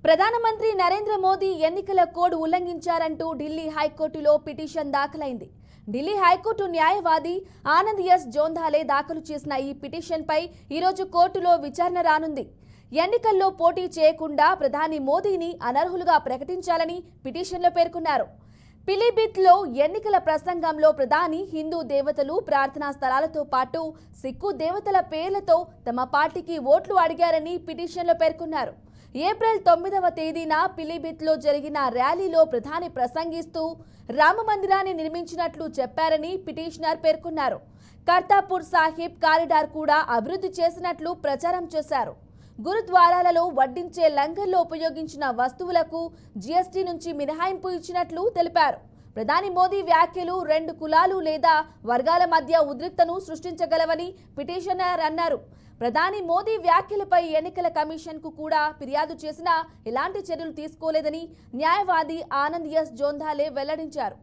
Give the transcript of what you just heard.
ప్రధానమంత్రి నరేంద్ర మోదీ ఎన్నికల కోడ్ ఉల్లంఘించారంటూ ఢిల్లీ హైకోర్టులో పిటిషన్ దాఖలైంది. ఢిల్లీ హైకోర్టు న్యాయవాది ఆనంద్ ఎస్ జోంధాలే దాఖలు చేసిన ఈ పిటిషన్పై ఈరోజు కోర్టులో విచారణ రానుంది. ఎన్నికల్లో పోటీ చేయకుండా ప్రధాని మోదీని అనర్హులుగా ప్రకటించాలని పిటిషన్లో పేర్కొన్నారు. పిలిభిత్లో ఎన్నికల ప్రసంగంలో ప్రధాని హిందూ దేవతలు, ప్రార్థనా స్థలాలతో పాటు సిక్కు దేవతల పేర్లతో తమ పార్టీకి ఓట్లు అడిగారని పిటిషన్లో పేర్కొన్నారు. ఏప్రిల్ 9వ తేదీన పిలిభిత్లో జరిగిన ర్యాలీలో ప్రధాని ప్రసంగిస్తూ రామ మందిరాన్ని నిర్మించినట్లు చెప్పారని పిటిషనర్ పేర్కొన్నారు. కర్తాపూర్ సాహిబ్ కారిడార్ కూడా అభివృద్ధి చేసినట్లు ప్రచారం చేశారు. గురుద్వారాలలో వడ్డించే లంగర్లో ఉపయోగించిన వస్తువులకు జీఎస్టీ నుంచి మినహాయింపు ఇచ్చినట్లు తెలిపారు. ప్రధాని మోదీ వ్యాఖ్యలు రెండు కులాలు లేదా వర్గాల మధ్య ఉద్రిక్తను సృష్టించగలవని పిటిషనర్ అన్నారు. ప్రధాని మోదీ వ్యాఖ్యలపై ఎన్నికల కమిషన్కు కూడా ఫిర్యాదు చేసినా ఎలాంటి చర్యలు తీసుకోలేదని న్యాయవాది ఆనంద్ ఎస్ జోంధాలే వెల్లడించారు.